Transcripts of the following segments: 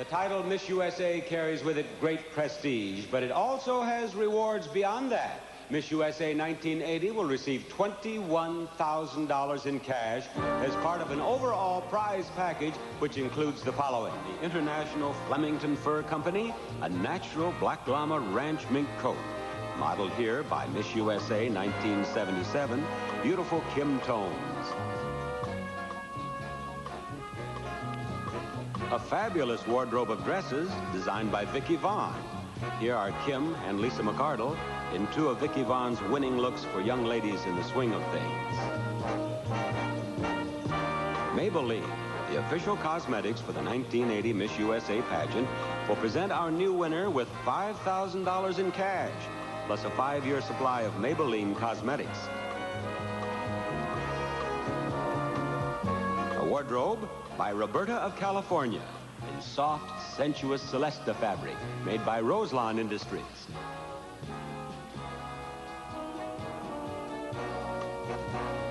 The title Miss USA carries with it great prestige, but it also has rewards beyond that. Miss USA 1980 will receive $21,000 in cash as part of an overall prize package which includes the following: the International Flemington Fur Company, a natural Black Llama Ranch mink coat, modeled here by Miss USA 1977, beautiful Kim Tones. A fabulous wardrobe of dresses designed by Vicki Vaughn. Here are Kim and Lisa McArdle in two of Vicki Vaughn's winning looks for young ladies in the swing of things. Maybelline, the official cosmetics for the 1980 Miss USA pageant, will present our new winner with $5,000 in cash, plus a 5-year supply of Maybelline cosmetics. A wardrobe by Roberta of California in soft, sensuous Celesta fabric made by Roselawn Industries.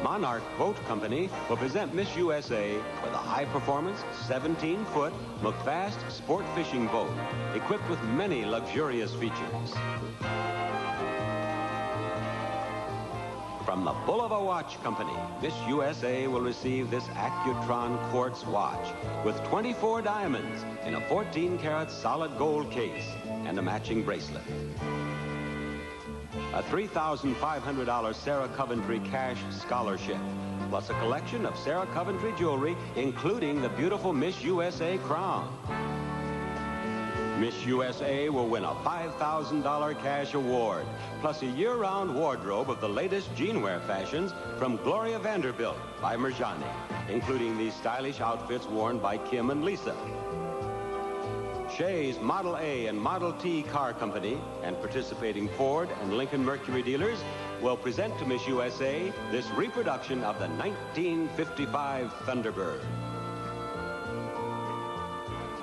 Monarch Boat Company will present Miss USA with a high-performance, 17-foot McFast sport fishing boat equipped with many luxurious features. From the Bulova Watch Company, Miss USA will receive this Accutron quartz watch with 24 diamonds in a 14-karat solid gold case and a matching bracelet. A $3,500 Sarah Coventry cash scholarship, plus a collection of Sarah Coventry jewelry, including the beautiful Miss USA crown. Miss USA will win a $5,000 cash award, plus a year-round wardrobe of the latest jeanwear fashions from Gloria Vanderbilt by Merjani, including these stylish outfits worn by Kim and Lisa. Shays Model A and Model T car company and participating Ford and Lincoln Mercury dealers will present to Miss USA this reproduction of the 1955 Thunderbird.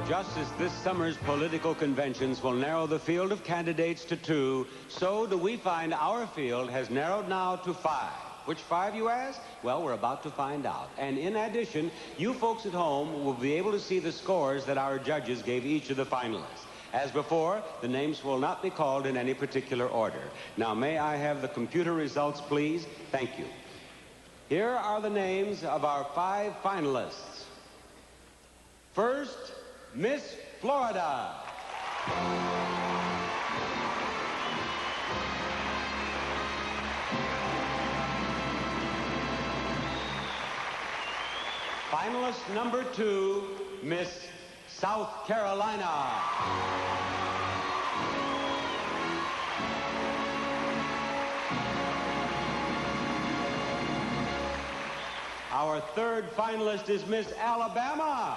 Just as this summer's political conventions will narrow the field of candidates to 2, so do we find our field has narrowed now to 5. Which 5, you ask? Well, we're about to find out. And in addition, you folks at home will be able to see the scores that our judges gave each of the finalists. As before, the names will not be called in any particular order. Now, may I have the computer results, please? Thank you. Here are the names of our 5 finalists. First, Miss Florida. Finalist number 2, Miss South Carolina. Our third finalist is Miss Alabama.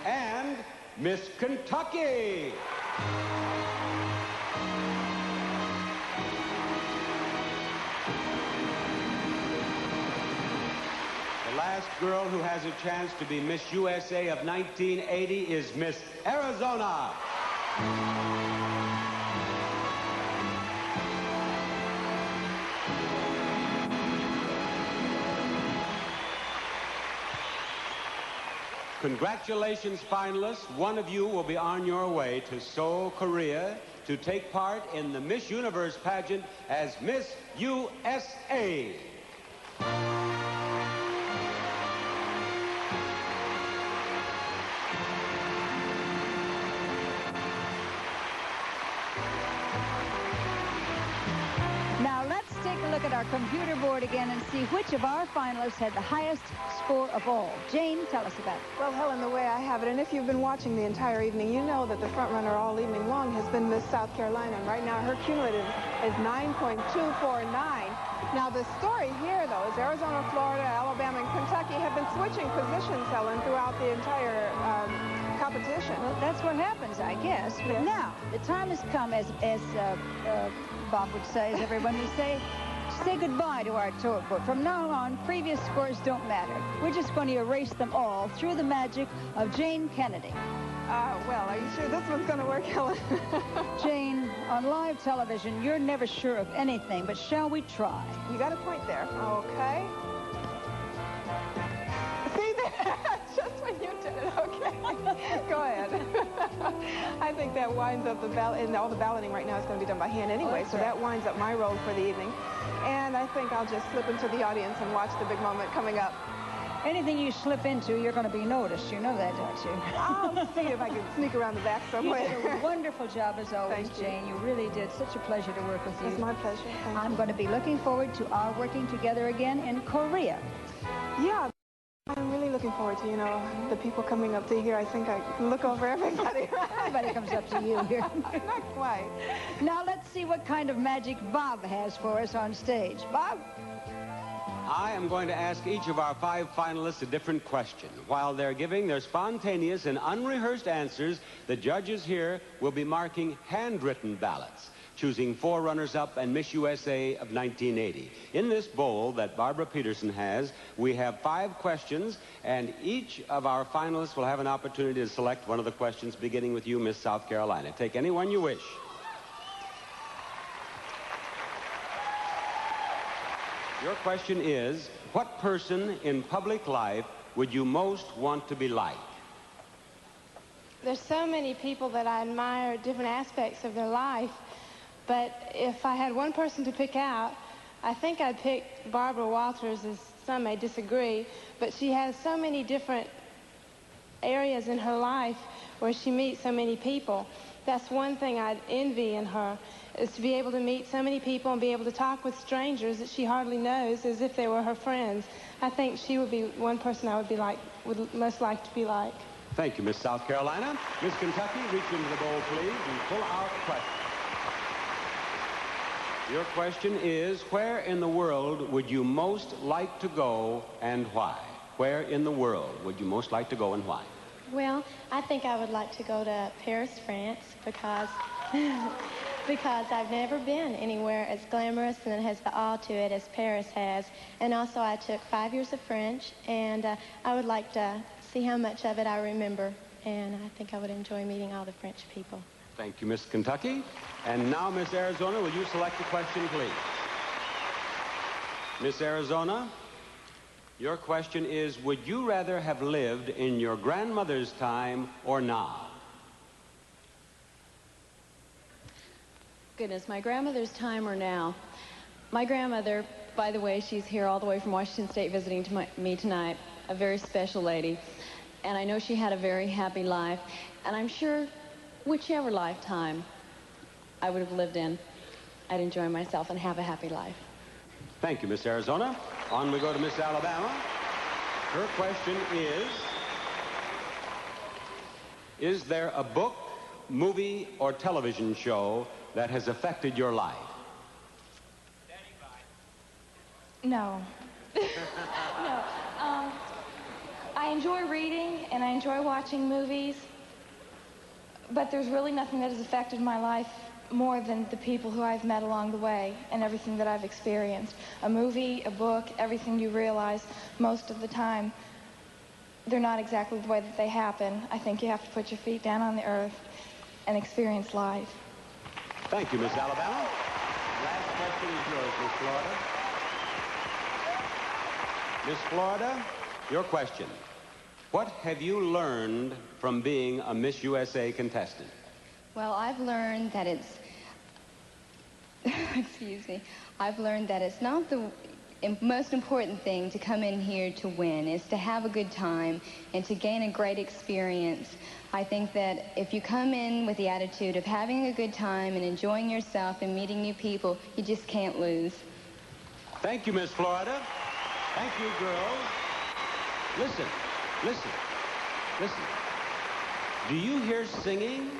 And Miss Kentucky. The last girl who has a chance to be Miss USA of 1980 is Miss Arizona. Congratulations, finalists. One of you will be on your way to Seoul, Korea, to take part in the Miss Universe pageant as Miss USA. Now let's take a look at our computer board again and see which of our finalists had the highest score of all. Jane, tell us about it. Well, Helen, the way I have it, and if you've been watching the entire evening, you know that the front runner all evening long has been Miss South Carolina. And right now, her cumulative is 9.249. Now, the story here, though, is Arizona, Florida, Alabama, and Kentucky have been switching positions, Helen, throughout the entire competition. Well, that's what happens, I guess. But now, the time has come, as Bob would say, as everyone would say, say goodbye to our tote book. From now on, previous scores don't matter. We're just going to erase them all through the magic of Jane Kennedy. Well, are you sure this one's going to work, Helen? Jane, on live television, you're never sure of anything, but shall we try? You got a point there. Okay. See there? Just when you did it. Okay. Go ahead. I think that winds up the ballot, and all the balloting right now is going to be done by hand anyway, so that winds up my role for the evening. And I think I'll just slip into the audience and watch the big moment coming up. Anything you slip into, you're going to be noticed. You know that, don't you? I'll see if I can sneak around the back somewhere. You did a wonderful job as always, Thank you. Jane. You really did. Such a pleasure to work with you. It's my pleasure. Thank I'm you. going to be looking forward to our working together again in Korea. Yeah, I'm really looking forward to, the people coming up to here. I think I can look over everybody. Everybody comes up to you here. Not quite. Now let's see what kind of magic Bob has for us on stage. Bob? I am going to ask each of our 5 finalists a different question. While they're giving their spontaneous and unrehearsed answers, the judges here will be marking handwritten ballots, choosing 4 runners-up and Miss USA of 1980. In this bowl that Barbara Peterson has, we have 5 questions, and each of our finalists will have an opportunity to select one of the questions, beginning with you, Miss South Carolina. Take any one you wish. Your question is, what person in public life would you most want to be like? There's so many people that I admire different aspects of their life, but if I had one person to pick out, I think I'd pick Barbara Walters, as some may disagree, but she has so many different areas in her life where she meets so many people. That's one thing I'd envy in her, is to be able to meet so many people and be able to talk with strangers that she hardly knows as if they were her friends. I think she would be one person I would most like to be like. Thank you, Miss South Carolina. Miss Kentucky, reach into the bowl, please, and pull out a question. Your question is, where in the world would you most like to go and why? Where in the world would you most like to go and why? Well, I think I would like to go to Paris, France, because because I've never been anywhere as glamorous and has the awe to it as Paris has. And also I took 5 years of French, and I would like to see how much of it I remember. And I think I would enjoy meeting all the French people. Thank you, Miss Kentucky. And now, Miss Arizona, will you select a question, please? Miss Arizona, your question is, would you rather have lived in your grandmother's time or now? Goodness, my grandmother's time or now? My grandmother, by the way, she's here all the way from Washington State visiting me tonight, a very special lady. And I know she had a very happy life. And I'm sure whichever lifetime I would have lived in, I'd enjoy myself and have a happy life. Thank you, Miss Arizona. On we go to Miss Alabama. Her question is there a book, movie, or television show that has affected your life? No. No. I enjoy reading and I enjoy watching movies, but there's really nothing that has affected my life more than the people who I've met along the way and everything that I've experienced. A movie, a book, everything you realize most of the time, they're not exactly the way that they happen. I think you have to put your feet down on the earth and experience life. Thank you, Miss Alabama. Last question is yours, Miss Florida. Miss Florida, your question. What have you learned from being a Miss USA contestant? Well, I've learned that it's, excuse me, I've learned that it's not the most important thing to come in here to win. It's to have a good time and to gain a great experience. I think that if you come in with the attitude of having a good time and enjoying yourself and meeting new people, you just can't lose. Thank you, Miss Florida. Thank you, girls. Listen, listen, listen. Do you hear singing?